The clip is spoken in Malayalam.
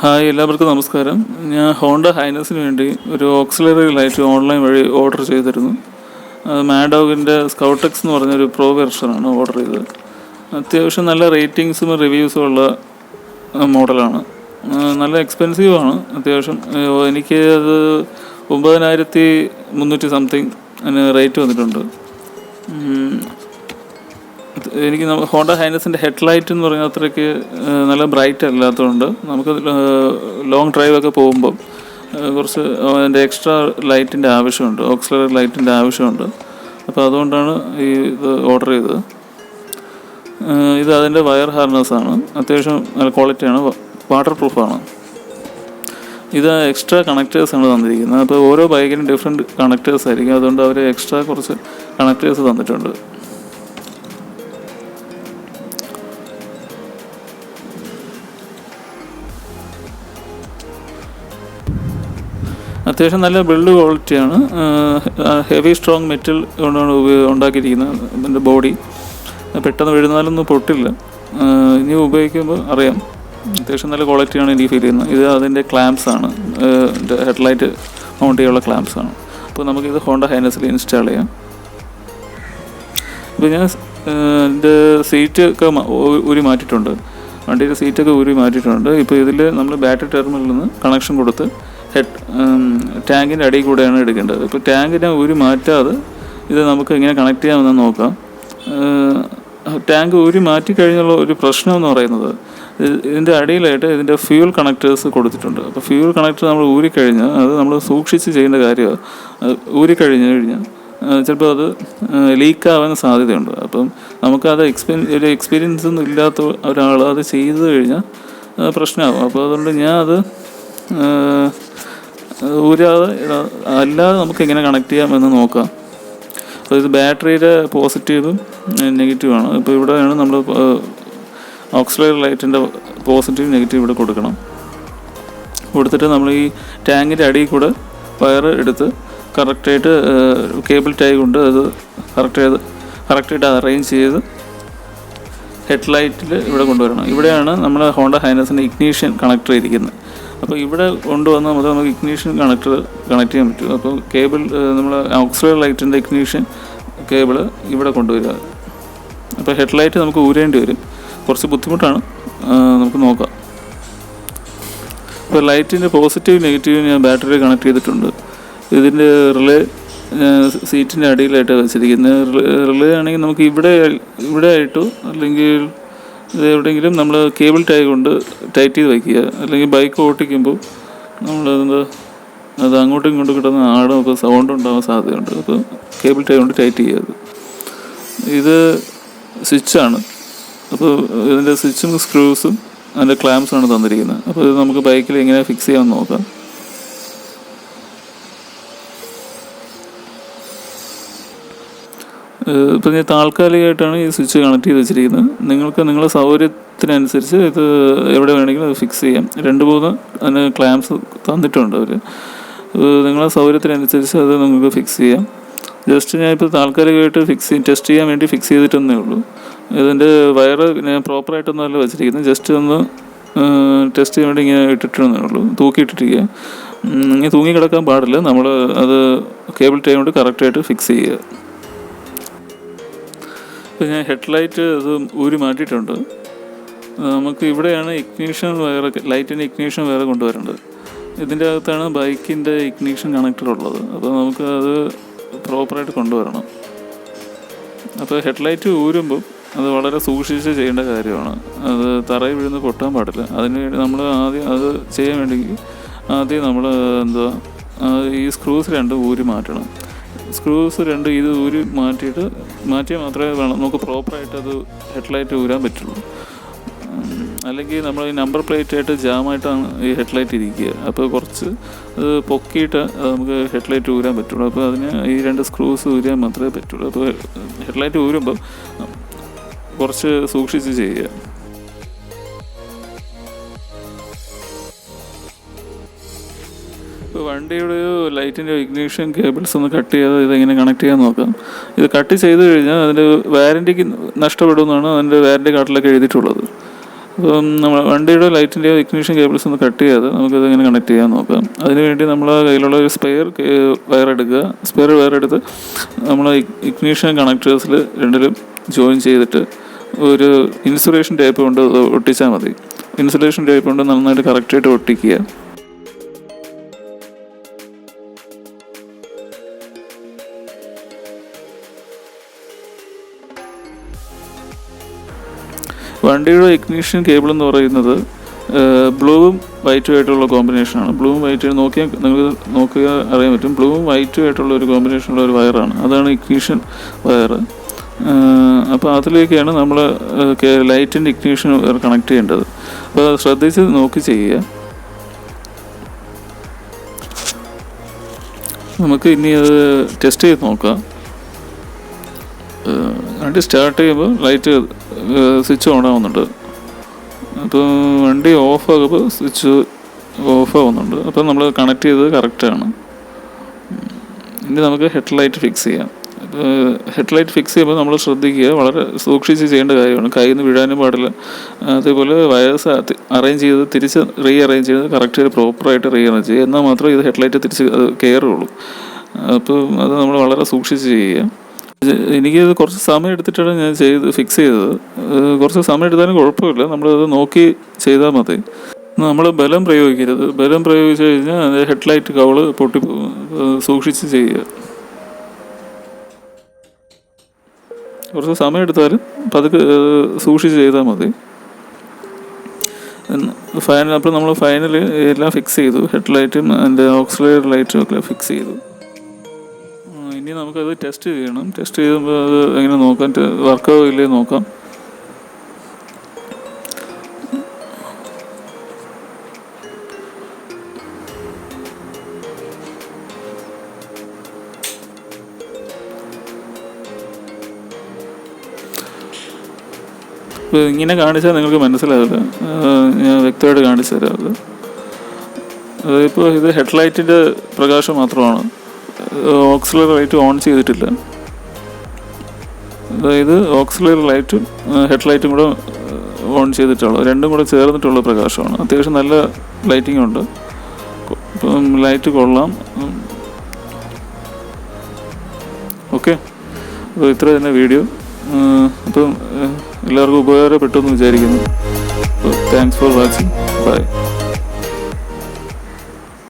ഹായ്, എല്ലാവർക്കും നമസ്കാരം. ഞാൻ ഹോണ്ട ഹൈനസിന് വേണ്ടി ഒരു ഓക്സിലറി ലൈറ്റ് ഓൺലൈൻ വഴി ഓർഡർ ചെയ്തിരുന്നു. മാഡോഗിൻ്റെ സ്കൗട്ടെക്സ് എന്ന് പറഞ്ഞൊരു പ്രോ വെർഷനാണ് ഓർഡർ ചെയ്തത്. അത്യാവശ്യം നല്ല റേറ്റിങ്സും റിവ്യൂസും ഉള്ള മോഡലാണ്. നല്ല എക്സ്പെൻസീവാണ് അത്യാവശ്യം. എനിക്ക് അത് 9300 സംതിങ് അതിന് റേറ്റ് വന്നിട്ടുണ്ട്. എനിക്ക് ഹോണ്ട ഹൈനസിൻ്റെ ഹെഡ്ലൈറ്റ് എന്ന് പറഞ്ഞാൽ അത്രയ്ക്ക് നല്ല ബ്രൈറ്റ് അല്ലാത്തതുകൊണ്ട് നമുക്ക് ലോങ് ഡ്രൈവൊക്കെ പോകുമ്പം കുറച്ച് അതിൻ്റെ എക്സ്ട്രാ ലൈറ്റിൻ്റെ ആവശ്യമുണ്ട്, ഓക്സിലറി ലൈറ്റിൻ്റെ ആവശ്യമുണ്ട്. അപ്പോൾ അതുകൊണ്ടാണ് ഇത് ഓർഡർ ചെയ്തത്. ഇത് അതിൻ്റെ വയർ ഹാർനസ്സാണ്. അത്യാവശ്യം നല്ല ക്വാളിറ്റിയാണ്, വാട്ടർ പ്രൂഫാണ്. ഇത് എക്സ്ട്രാ കണക്റ്റേഴ്സാണ് തന്നിരിക്കുന്നത്. അപ്പോൾ ഓരോ ബൈക്കിനും ഡിഫറെൻറ്റ് കണക്റ്റേഴ്സ് ആയിരിക്കും. അതുകൊണ്ട് അവർ എക്സ്ട്രാ കുറച്ച് കണക്റ്റേഴ്സ് തന്നിട്ടുണ്ട്. അത്യാവശ്യം നല്ല ബിൽഡ് ക്വാളിറ്റിയാണ്. ഹെവി സ്ട്രോങ് മെറ്റൽ കൊണ്ടാണ് ഉണ്ടാക്കിയിരിക്കുന്നത്. അതിൻ്റെ ബോഡി പെട്ടെന്ന് വീഴുന്നാലൊന്നും പൊട്ടില്ല. ഇനി ഉപയോഗിക്കുമ്പോൾ അറിയാം, അത്യാവശ്യം നല്ല ക്വാളിറ്റിയാണ് എനിക്ക് ഫീൽ ചെയ്യുന്നത്. ഇത് അതിൻ്റെ ക്ലാംപ്സാണ്, ഹെഡ്ലൈറ്റ് മൗണ്ട് ചെയ്യാനുള്ള ക്ലാംപ്സാണ്. അപ്പോൾ നമുക്കിത് ഹോണ്ട ഹൈനസിൽ ഇൻസ്റ്റാൾ ചെയ്യാം. ഇപ്പോൾ ഞാൻ എൻ്റെ സീറ്റൊക്കെ ഊരി മാറ്റിയിട്ടുണ്ട്, വണ്ടിയുടെ സീറ്റൊക്കെ ഊരി മാറ്റിയിട്ടുണ്ട്. ഇപ്പോൾ ഇതിൽ നമ്മൾ ബാറ്ററി ടെർമിനലിൽ നിന്ന് കണക്ഷൻ കൊടുത്ത് ടാങ്കിൻ്റെ അടിയിൽ കൂടെയാണ് എടുക്കേണ്ടത്. ഇപ്പോൾ ടാങ്കിനെ ഊരി മാറ്റാതെ ഇത് നമുക്ക് എങ്ങനെ കണക്ട് ചെയ്യാമെന്ന് നോക്കാം. ടാങ്ക് ഊരി മാറ്റിക്കഴിഞ്ഞുള്ള ഒരു പ്രശ്നം എന്ന് പറയുന്നത്, ഇതിൻ്റെ അടിയിലായിട്ട് ഇതിൻ്റെ ഫ്യൂൽ കണക്റ്റേഴ്സ് കൊടുത്തിട്ടുണ്ട്. അപ്പോൾ ഫ്യൂൽ കണക്ടർ നമ്മൾ ഊരിക്കഴിഞ്ഞാൽ അത് നമ്മൾ സൂക്ഷിച്ച് ചെയ്യേണ്ട കാര്യമാണ്. ഊരിക്കഴിഞ്ഞാൽ ചിലപ്പോൾ അത് ലീക്കാവാൻ സാധ്യതയുണ്ട്. അപ്പം നമുക്കത് ഒരു എക്സ്പീരിയൻസ് ഒന്നും ഇല്ലാത്ത ഒരാൾ അത് ചെയ്ത് കഴിഞ്ഞാൽ പ്രശ്നമാകും. അപ്പോൾ അതുകൊണ്ട് ഞാൻ അത് ഊരാതെ അല്ലാതെ നമുക്ക് എങ്ങനെ കണക്ട് ചെയ്യാമെന്ന് നോക്കാം. അപ്പോൾ ഇത് ബാറ്ററിയുടെ പോസിറ്റീവും നെഗറ്റീവാണ്. ഇപ്പോൾ ഇവിടെയാണ് നമ്മൾ ഓക്സിലറി ലൈറ്റിൻ്റെ പോസിറ്റീവ് നെഗറ്റീവ് ഇവിടെ കൊടുക്കണം. കൊടുത്തിട്ട് നമ്മൾ ഈ ടാങ്കിൻ്റെ അടിയിൽ കൂടെ വയർ എടുത്ത് കറക്റ്റായിട്ട് കേബിൾ ടൈ കൊണ്ട് അത് കറക്റ്റായിട്ട് അറേഞ്ച് ചെയ്ത് ഹെഡ്ലൈറ്റിൽ ഇവിടെ കൊണ്ടുവരണം. ഇവിടെയാണ് നമ്മൾ ഹോണ്ട ഹൈനസിൻ്റെ ഇഗ്നീഷൻ കണക്ടർ ഇരിക്കുന്നത്. അപ്പോൾ ഇവിടെ കൊണ്ടുവന്നാൽ മുതൽ നമുക്ക് ഇഗ്നീഷൻ കണക്ടർ കണക്ട് ചെയ്യാൻ പറ്റും. അപ്പോൾ കേബിൾ നമ്മൾ ഓക്സിലറി ലൈറ്റിൻ്റെ ഇഗ്നീഷൻ കേബിൾ ഇവിടെ കൊണ്ടുവരിക. അപ്പോൾ ഹെഡ്ലൈറ്റ് നമുക്ക് ഊരേണ്ടി വരും, കുറച്ച് ബുദ്ധിമുട്ടാണ്, നമുക്ക് നോക്കാം. ഇപ്പോൾ ലൈറ്റിൻ്റെ പോസിറ്റീവ് നെഗറ്റീവ് ഞാൻ ബാറ്ററി കണക്ട് ചെയ്തിട്ടുണ്ട്. ഇതിൻ്റെ റിലേ സീറ്റിൻ്റെ അടിയിലായിട്ട് വെച്ചിരിക്കുന്നത്. റിലേ ആണെങ്കിൽ നമുക്ക് ഇവിടെ ആയിട്ടോ അല്ലെങ്കിൽ ഇത് എവിടെയെങ്കിലും നമ്മൾ കേബിൾ ടൈ കൊണ്ട് ടൈറ്റ് ചെയ്ത് വയ്ക്കുക. അല്ലെങ്കിൽ ബൈക്ക് ഓട്ടിക്കുമ്പോൾ അത് അങ്ങോട്ടും ഇങ്ങോട്ടും കിട്ടുന്ന ആടുമൊക്കെ സൗണ്ട് ഉണ്ടാകാൻ സാധ്യതയുണ്ട്. അപ്പോൾ കേബിൾ ടൈ കൊണ്ട് ടൈറ്റ് ചെയ്യുക. ഇത് സ്വിച്ചാണ്. അപ്പോൾ ഇതിൻ്റെ സ്വിച്ചും സ്ക്രൂസും അതിൻ്റെ ക്ലാംസാണ് തന്നിരിക്കുന്നത്. അപ്പോൾ ഇത് നമുക്ക് ബൈക്കിൽ എങ്ങനെ ഫിക്സ് ചെയ്യാമെന്ന് നോക്കാം. ഇപ്പം ഞാൻ താൽക്കാലികമായിട്ടാണ് ഈ സ്വിച്ച് കണക്ട് ചെയ്ത് വെച്ചിരിക്കുന്നത്. നിങ്ങൾക്ക് നിങ്ങളുടെ സൗകര്യത്തിനനുസരിച്ച് ഇത് എവിടെ വേണമെങ്കിലും അത് ഫിക്സ് ചെയ്യാം. 2-3 അതിന് ക്ലാംസ് തന്നിട്ടുണ്ട് അവർ. നിങ്ങളുടെ സൗകര്യത്തിനനുസരിച്ച് അത് നിങ്ങൾക്ക് ഫിക്സ് ചെയ്യാം. ജസ്റ്റ് ഞാനിപ്പോൾ താൽക്കാലികമായിട്ട് ടെസ്റ്റ് ചെയ്യാൻ വേണ്ടി ഫിക്സ് ചെയ്തിട്ടെന്നേ ഉള്ളൂ. ഇതിൻ്റെ വയറ് ഞാൻ പ്രോപ്പറായിട്ടൊന്നും അല്ല വെച്ചിരിക്കുന്നത്, ജസ്റ്റ് ഒന്ന് ടെസ്റ്റ് ചെയ്യാൻ വേണ്ടി ഇങ്ങനെ ഇട്ടിട്ടെന്നേ ഉള്ളൂ, തൂക്കിയിട്ടിരിക്കുക. ഇങ്ങനെ തൂങ്ങി കിടക്കാൻ പാടില്ല. നമ്മൾ അത് കേബിൾ ടൈ കൊണ്ട് കറക്റ്റായിട്ട് ഫിക്സ് ചെയ്യുക. ഇപ്പോൾ ഞാൻ ഹെഡ്ലൈറ്റ് ഇത് ഊരി മാറ്റിയിട്ടുണ്ട്. നമുക്ക് ഇവിടെയാണ് ഇഗ്നീഷൻ വയറൊക്കെ, ലൈറ്റിൻ്റെ ഇഗ്നീഷൻ വയർ കൊണ്ടുവരേണ്ടത്. ഇതിൻ്റെ അകത്താണ് ബൈക്കിൻ്റെ ഇഗ്നീഷൻ കണക്ടർ ഉള്ളത്. അപ്പോൾ നമുക്ക് അത് പ്രോപ്പറായിട്ട് കൊണ്ടുവരണം. അപ്പോൾ ഹെഡ്ലൈറ്റ് ഊരുമ്പോൾ അത് വളരെ സൂക്ഷിച്ച് ചെയ്യേണ്ട കാര്യമാണ്. അത് തറയിൽ വീഴുന്ന പൊട്ടാൻ പാടില്ല. അതിന് വേണ്ടി നമ്മൾ അത് ചെയ്യാൻ വേണ്ടി നമ്മൾ ഈ സ്ക്രൂസ് 2 ഊരി മാറ്റണം. സ്ക്രൂസ് 2 ഇത് ഊരി മാറ്റിയാൽ മാത്രമേ നമുക്ക് പ്രോപ്പറായിട്ട് അത് ഹെഡ്ലൈറ്റ് ഊരാൻ പറ്റുള്ളൂ. അല്ലെങ്കിൽ നമ്മൾ ഈ നമ്പർ പ്ലേറ്റായിട്ട് ജാമായിട്ടാണ് ഈ ഹെഡ്ലൈറ്റ് ഇരിക്കുക. അപ്പോൾ കുറച്ച് അത് പൊക്കിയിട്ട് നമുക്ക് ഹെഡ്ലൈറ്റ് ഊരാൻ പറ്റുള്ളൂ. അപ്പോൾ അതിന് ഈ 2 സ്ക്രൂസ് ഊരാൻ മാത്രമേ പറ്റുള്ളൂ. അപ്പോൾ ഹെഡ്ലൈറ്റ് ഊരുമ്പോൾ കുറച്ച് സൂക്ഷിച്ച് ചെയ്യുക. ഇപ്പോൾ വണ്ടിയുടെ ലൈറ്റിൻ്റെ ഇഗ്നീഷൻ കേബിൾസ് ഒന്ന് കട്ട് ചെയ്ത് ഇതെങ്ങനെ കണക്ട് ചെയ്യാൻ നോക്കാം. ഇത് കട്ട് ചെയ്ത് കഴിഞ്ഞാൽ അതിൻ്റെ വാറൻറ്റിക്ക് നഷ്ടപ്പെടുമെന്നാണ് അതിൻ്റെ വാറൻറ്റി കാർഡിലൊക്കെ എഴുതിയിട്ടുള്ളത്. അപ്പം നമ്മൾ വണ്ടിയുടെ ലൈറ്റിൻ്റെ ഇഗ്നിഷൻ കേബിൾസ് ഒന്ന് കട്ട് ചെയ്യാതെ നമുക്കത് ഇങ്ങനെ കണക്ട് ചെയ്യാൻ നോക്കാം. അതിനുവേണ്ടി നമ്മൾ കയ്യിലുള്ള ഒരു സ്പെയർ വയർ എടുക്കുക. സ്പെയർ വയർ എടുത്ത് നമ്മൾ ഇഗ്നിഷൻ കണക്ടേഴ്സിൽ രണ്ടിലും ജോയിൻ ചെയ്തിട്ട് ഒരു ഇൻസുലേഷൻ ടേപ്പ് കൊണ്ട് ഒട്ടിച്ചാൽ മതി. ഇൻസുലേഷൻ ടേപ്പ് കൊണ്ട് നന്നായിട്ട് കറക്റ്റായിട്ട് ഒട്ടിക്കുക. വണ്ടിയുടെ ഇഗ്നിഷൻ കേബിൾ എന്ന് പറയുന്നത് ബ്ലൂവും വൈറ്റും ആയിട്ടുള്ള കോമ്പിനേഷനാണ്. ബ്ലൂവും വൈറ്റും നിങ്ങൾക്ക് നോക്കുക അറിയാൻ പറ്റും. ബ്ലൂവും വൈറ്റും ആയിട്ടുള്ള ഒരു കോമ്പിനേഷനുള്ള ഒരു വയറാണ്, അതാണ് ഇഗ്നിഷൻ വയർ. അപ്പോൾ അതിലേക്കാണ് നമ്മൾ ലൈറ്റിൻ്റെ ഇഗ്നിഷൻ കണക്ട് ചെയ്യേണ്ടത്. അപ്പോൾ അത് ശ്രദ്ധിച്ച് നോക്കി ചെയ്യുക. നമുക്ക് ഇനി അത് ടെസ്റ്റ് ചെയ്ത് നോക്കാം. വണ്ടി സ്റ്റാർട്ട് ചെയ്യുമ്പോൾ ലൈറ്റ് സ്വിച്ച് ഓൺ ആവുന്നുണ്ട്. അപ്പോൾ വണ്ടി ഓഫ് ആകുമ്പോൾ സ്വിച്ച് ഓഫ് ആവുന്നുണ്ട്. അപ്പോൾ നമ്മൾ കണക്ട് ചെയ്തത് കറക്റ്റാണ്. ഇനി നമുക്ക് ഹെഡ് ലൈറ്റ് ഫിക്സ് ചെയ്യാം. ഹെഡ് ലൈറ്റ് ഫിക്സ് ചെയ്യുമ്പോൾ നമ്മൾ ശ്രദ്ധിക്കുക, വളരെ സൂക്ഷിച്ച് ചെയ്യേണ്ട കാര്യമാണ്. കയ്യിൽ നിന്ന് വീഴാനും പാടില്ല. അതേപോലെ വയേഴ്സ് അറേഞ്ച് ചെയ്ത് തിരിച്ച് അറേഞ്ച് ചെയ്ത് കറക്റ്റ് പ്രോപ്പറായിട്ട് അറേഞ്ച് ചെയ്യുക. എന്നാൽ മാത്രമേ ഇത് ഹെഡ് ലൈറ്റ് തിരിച്ച് കയറുള്ളൂ. അപ്പോൾ അത് നമ്മൾ വളരെ സൂക്ഷിച്ച് ചെയ്യുക. എനിക്കത് കുറച്ച് സമയം എടുത്തിട്ടാണ് ഞാൻ ഫിക്സ് ചെയ്തത്. കുറച്ച് സമയം എടുത്താലും കുഴപ്പമില്ല, നമ്മളത് നോക്കി ചെയ്താൽ മതി. നമ്മൾ ബലം പ്രയോഗിക്കരുത്. ബലം പ്രയോഗിച്ച് കഴിഞ്ഞാൽ അത് ഹെഡ് ലൈറ്റ് കവള് പൊട്ടിപ്പോകും. സൂക്ഷിച്ച് ചെയ്യുക. കുറച്ച് സമയം എടുത്താലും പതുക്കെ സൂക്ഷിച്ച് ചെയ്താൽ മതി. അപ്പോൾ നമ്മൾ ഫൈനൽ എല്ലാം ഫിക്സ് ചെയ്തു. ഹെഡ് ലൈറ്റും അതിൻ്റെ ഓക്സിലറി ലൈറ്റും ഒക്കെ ഫിക്സ് ചെയ്തു. ഇനി നമുക്കത് ടെസ്റ്റ് ചെയ്യണം. ടെസ്റ്റ് ചെയ്യുമ്പോൾ അത് എങ്ങനെ നോക്കാം, വർക്കാവോ ഇല്ലേ നോക്കാം. ഇപ്പോൾ ഇങ്ങനെ കാണിച്ചാൽ നിങ്ങൾക്ക് മനസ്സിലാവില്ല, ഞാൻ വ്യക്തമായിട്ട് കാണിച്ചു തരാം. അതിപ്പോൾ ഇത് ഹെഡ് ലൈറ്റിൻ്റെ പ്രകാശം മാത്രമാണ്, ഓക്സിലറി ലൈറ്റ് ഓൺ ചെയ്തിട്ടില്ല. അതായത് ഓക്സിലറി ലൈറ്റും ഹെഡ് ലൈറ്റും കൂടെ ഓൺ ചെയ്തിട്ടുള്ളൂ, രണ്ടും കൂടെ ചേർന്നിട്ടുള്ള പ്രകാശമാണ്. അത്യാവശ്യം നല്ല ലൈറ്റിംഗ് ഉണ്ട്. ഇപ്പം ലൈറ്റ് കൊള്ളാം. ഓക്കെ, അപ്പോൾ ഇത്ര തന്നെ വീഡിയോ. അപ്പം എല്ലാവർക്കും ഉപകാരപ്പെട്ടു എന്ന് വിചാരിക്കുന്നു. Thanks for watching. ബൈ.